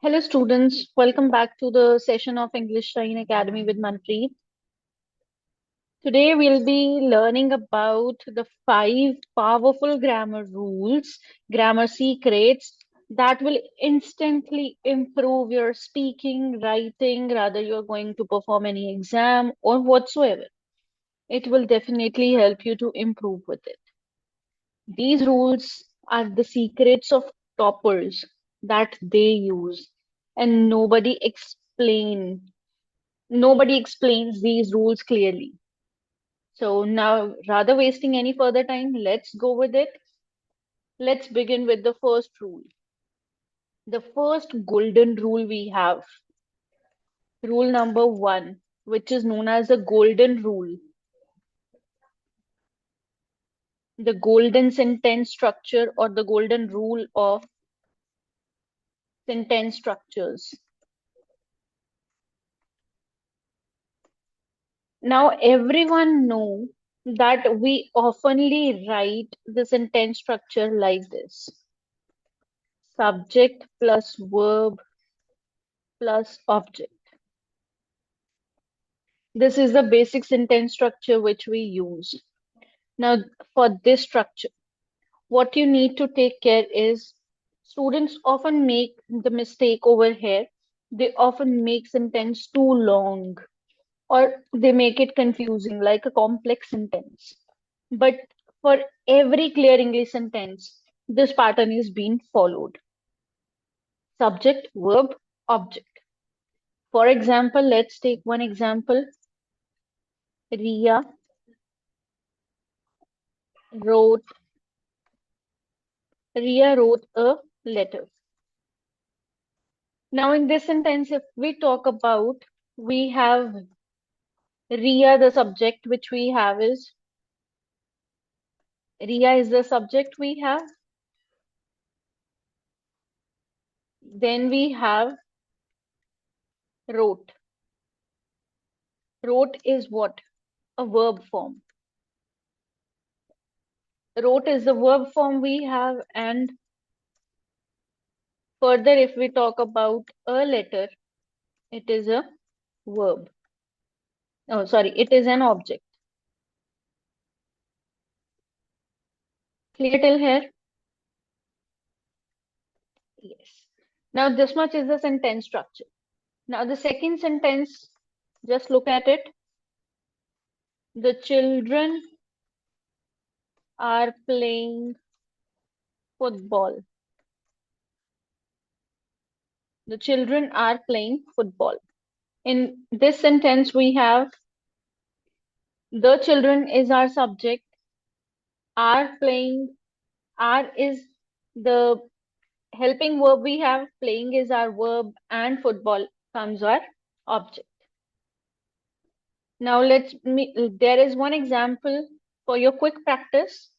Hello, students. Welcome back to the session of English Shine Academy with Manpreet. Today, we'll be learning about the five powerful grammar rules, grammar secrets that will instantly improve your speaking, writing, rather you're going to perform any exam or whatsoever. It will definitely help you to improve with it. These rules are the secrets of toppers that they use, and nobody explains these rules clearly. So now, rather wasting any further time, let's go with it. Let's begin with the first rule. The first golden rule we have, rule number one, which is known as the golden rule, the golden sentence structure or the golden rule of sentence structures. Now, everyone know that we oftenly write the sentence structure like this: subject plus verb plus object. This is the basic sentence structure which we use. Now, for this structure, what you need to take care is students often make the mistake over here. They often make sentence too long or they make it confusing, like a complex sentence. But for every clear English sentence, this pattern is being followed. Subject, verb, object. For example, let's take one example. Ria wrote Ria wrote a letter. Now, in this sentence, if we talk about, we have Ria, the subject which we have is Ria is the subject we have. Then we have wrote. Wrote is what? A verb form. Wrote is the verb form we have, and further, if we talk about a letter, it is a verb. Oh, sorry, it is an object. Clear till here? Yes. Now, this much is the sentence structure. Now, the second sentence, just look at it. The children are playing football. The children are playing football. In this sentence, we have the children is our subject, are playing, are is the helping verb we have, playing is our verb, and football comes our object. Now there is one example for your quick practice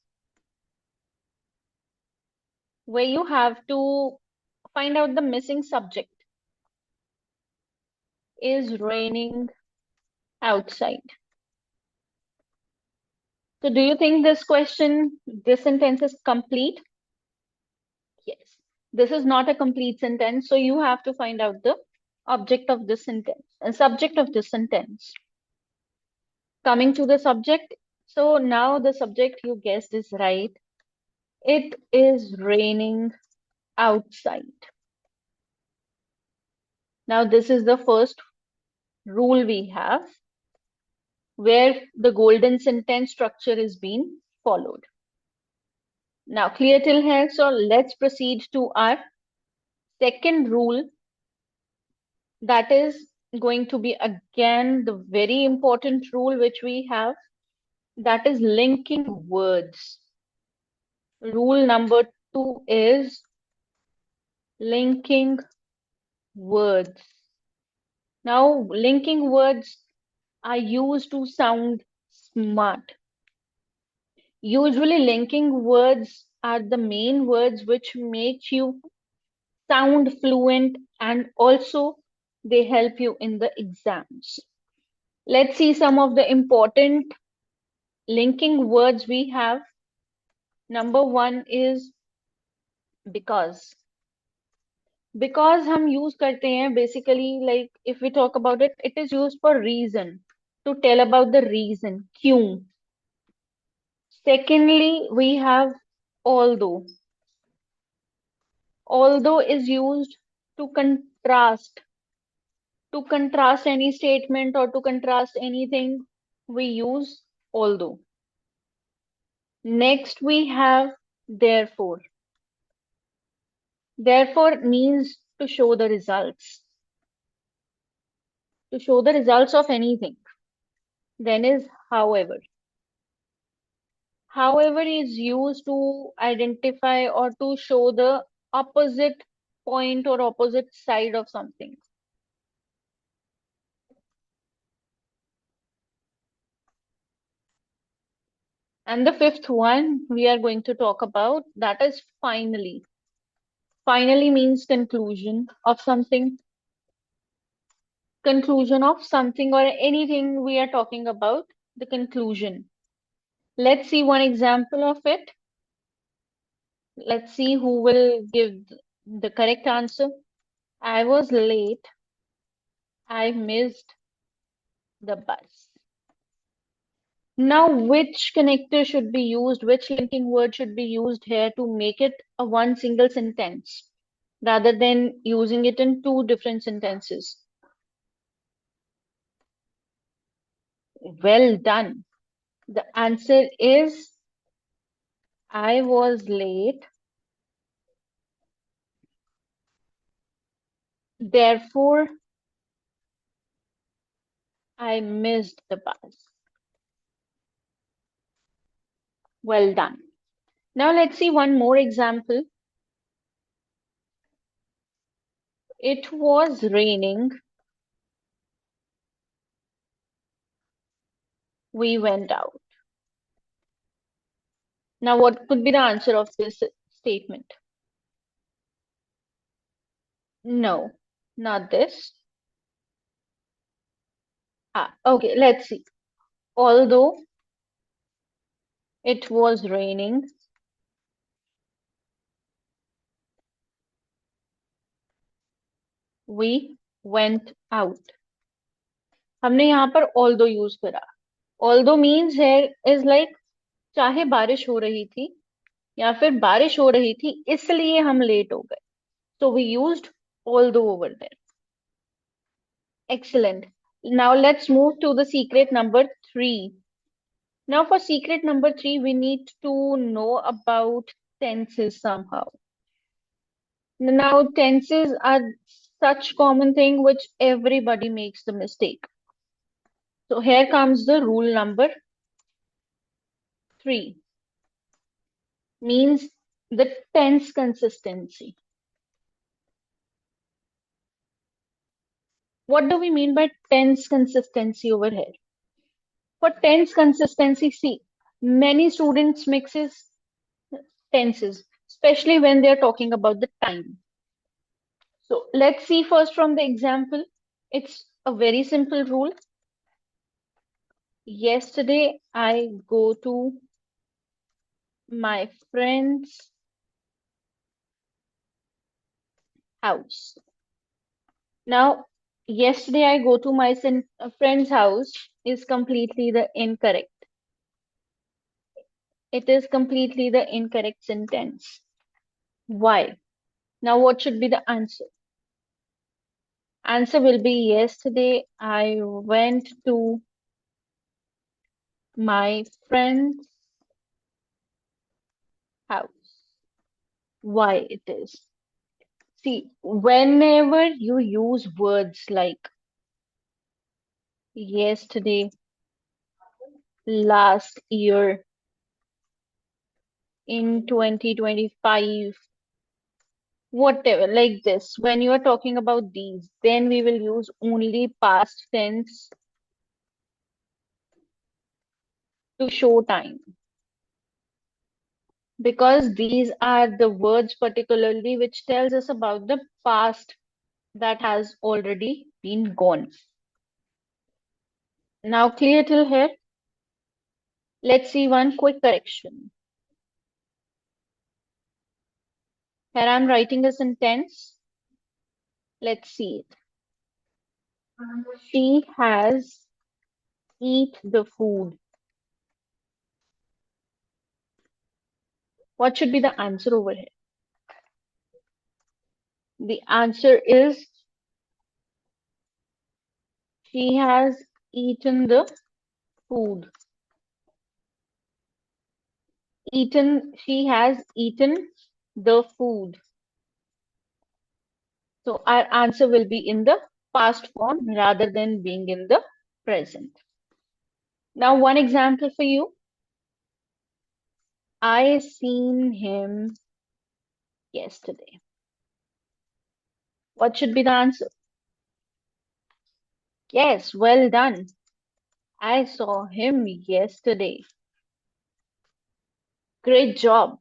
where you have to find out the missing subject. Is raining outside? So do you think this sentence is complete? Yes. This is not a complete sentence, so you have to find out the object of this sentence, subject of this sentence. Coming to the subject, so now the subject you guessed is right. It is raining outside. Now this is the first rule we have where the golden sentence structure is being followed. Now clear till here, so let's proceed to our second rule, that is going to be again the very important rule which we have, that is linking words. Rule number two is linking words. Now, linking words are used to sound smart. Usually, linking words are the main words which make you sound fluent, and also they help you in the exams. Let's see some of the important linking words we have. Number one is because. Because हम use करते हैं basically, like if we talk about it, it is used for reason, to tell about the reason, क्यों. Secondly, we have although. Although is used to contrast any statement or to contrast anything. We use although. Next we have therefore. Therefore means to show the results, to show the results of anything. Then is however. However is used to identify or to show the opposite point or opposite side of something. And the fifth one we are going to talk about, that is finally. Finally means conclusion of something. Conclusion of something or anything we are talking about, the conclusion. Let's see one example of it. Let's see who will give the correct answer. I was late. I missed the bus. Now, which connector should be used? Which linking word should be used here to make it a one single sentence rather than using it in two different sentences? Well done. The answer is I was late. Therefore, I missed the bus. Well done. Now let's see one more example. It was raining. We went out. Now, what could be the answer of this statement? No, not this. Okay, let's see. Although it was raining, we went out. हमने यहाँ पर although use करा. Although means here is like चाहे बारिश हो रही थी या फिर बारिश हो रही थी इसलिए हम लेट हो गए. So we used although over there. Excellent. Now let's move to the secret number 3. Now for secret number 3, we need to know about tenses somehow. Now tenses are such common thing which everybody makes the mistake. So here comes the rule number 3. Means the tense consistency. What do we mean by tense consistency over here? For tense consistency, see, many students mixes tenses, especially when they are talking about the time. So let's see first from the example. It's a very simple rule. Yesterday, I go to my friend's house. Now, yesterday I go to my friend's house is completely the incorrect. It is completely the incorrect sentence. Why? Now, what should be the answer? Answer will be yesterday I went to my friend's house. Why it is? See, whenever you use words like yesterday, last year, in 2025, whatever, like this, when you are talking about these, then we will use only past tense to show time. Because these are the words particularly which tells us about the past that has already been gone. Now clear till here? Let's see one quick correction. Here I'm writing a sentence. Let's see it. She has eat the food. What should be the answer over here? The answer is she has eaten the food. She has eaten the food. So our answer will be in the past form rather than being in the present. Now, one example for you. I seen him yesterday. What should be the answer? Yes, well done. I saw him yesterday. Great job.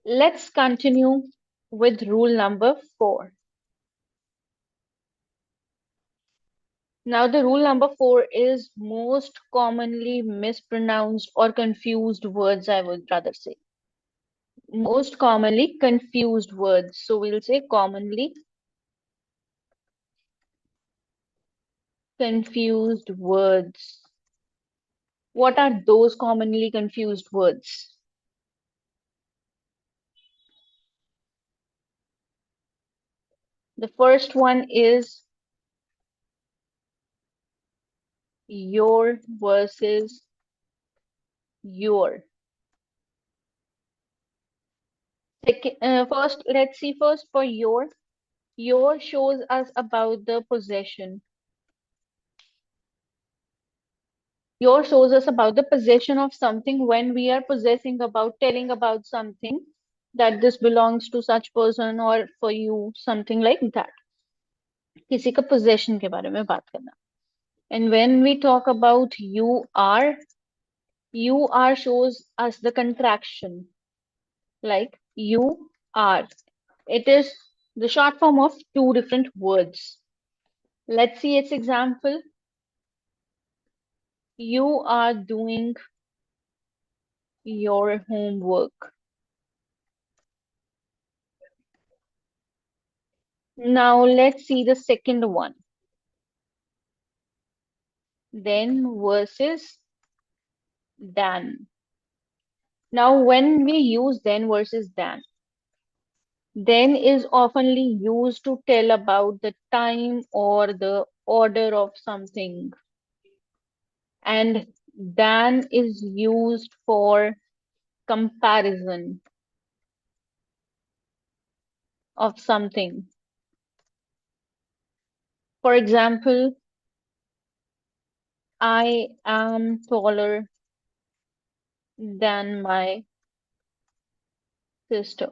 Let's continue with rule number 4. Now, the rule number 4 is most commonly mispronounced or confused words, I would rather say. Most commonly confused words. So we'll say commonly confused words. What are those commonly confused words? The first one is your versus your. First, let's see first for your. Your shows us about the possession. Your shows us about the possession of something when we are possessing about, telling about something that this belongs to such person or for you, something like that. किसी का possession के बारे में बात करना. And when we talk about you are shows us the contraction, like you are. It is the short form of two different words. Let's see its example. You are doing your homework. Now let's see the second one. Then versus than. Now when we use then versus then is oftenly used to tell about the time or the order of something. And than is used for comparison of something. For example, I am taller than my sister.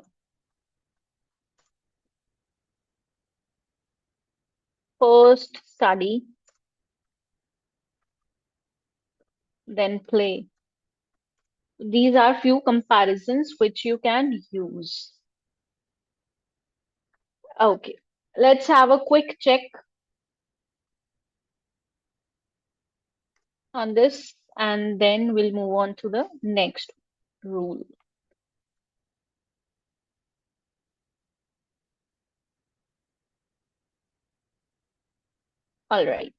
First study, then play. These are few comparisons which you can use. Okay, let's have a quick check on this and then we'll move on to the next rule. All right.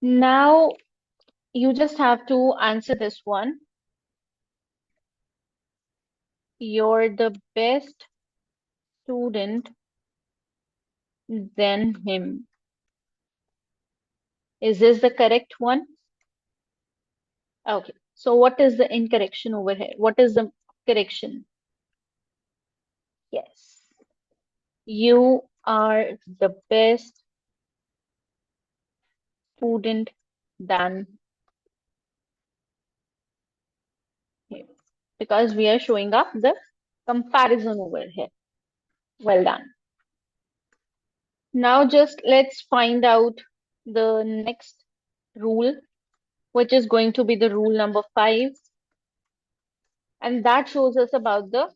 Now you just have to answer this one. You're the best student than him. Is this the correct one? Okay. So what is the incorrection over here? What is the correction? Yes. You are the best student than him. Because we are showing up the comparison over here. Well done. Now just let's find out the next rule, which is going to be the rule number 5. And that shows us about the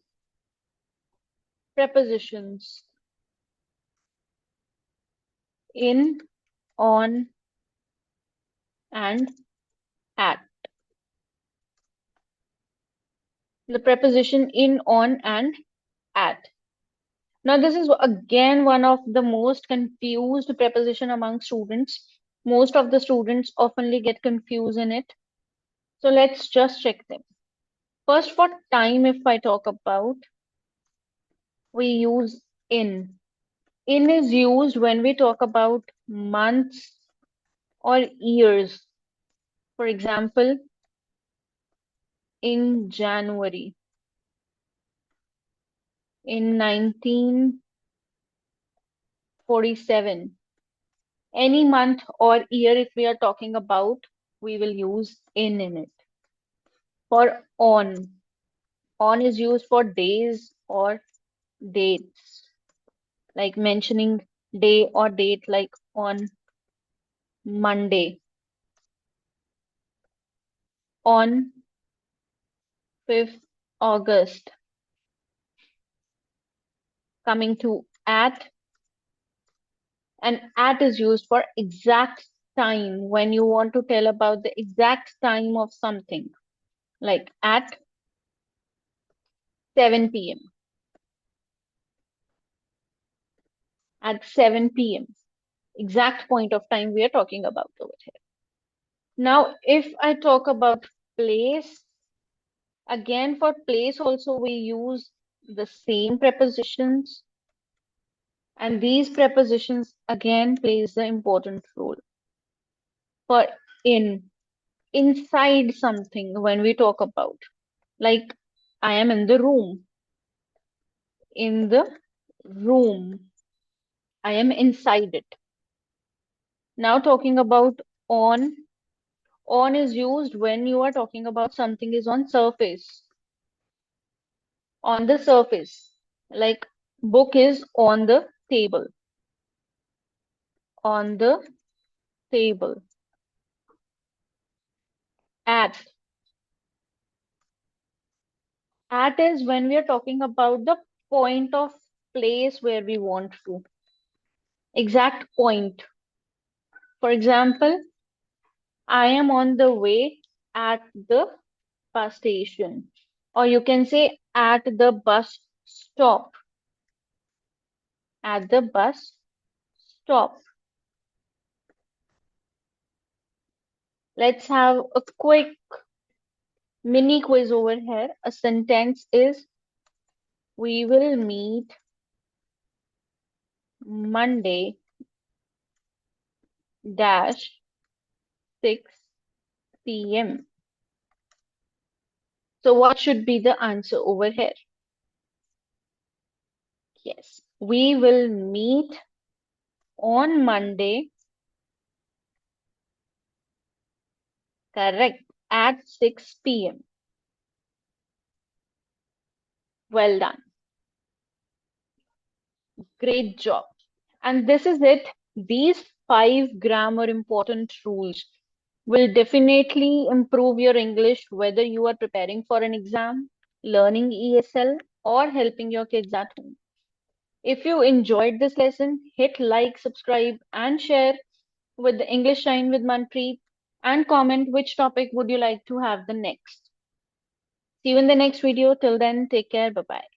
prepositions in, on, and at. The preposition in, on, and at. Now, this is again one of the most confused preposition among students. Most of the students oftenly get confused in it. So let's just check them. First, for time, if I talk about, we use in. In is used when we talk about months or years. For example, in January, in 1947. Any month or year, if we are talking about, we will use in it. For on is used for days or dates, like mentioning day or date, like on Monday, on 5th August. Coming to and at is used for exact time when you want to tell about the exact time of something, like at 7 p.m. At 7 p.m. Exact point of time we are talking about over here. Now, if I talk about place, again for place also we use the same prepositions, and these prepositions again plays the important role. For in, inside something when we talk about, like I am in the room, in the room, I am inside it. Now talking about on, on is used when you are talking about something is on the surface, like book is on the table, on the table. At, at is when we are talking about the point of place where we want to, exact point. For example, I am on the way at the bus station, or you can say at the bus stop, at the bus stop. Let's have a quick mini quiz over here. A sentence is we will meet Monday dash 6 p.m. So what should be the answer over here? Yes, we will meet on Monday, correct, at 6 p.m. Well done. Great job. And this is it. These 5 grammar important rules will definitely improve your English whether you are preparing for an exam, learning ESL, or helping your kids at home. If you enjoyed this lesson, hit like, subscribe, and share with the English Shine with Manpreet, and comment which topic would you like to have the next. See you in the next video. Till then, take care. Bye bye.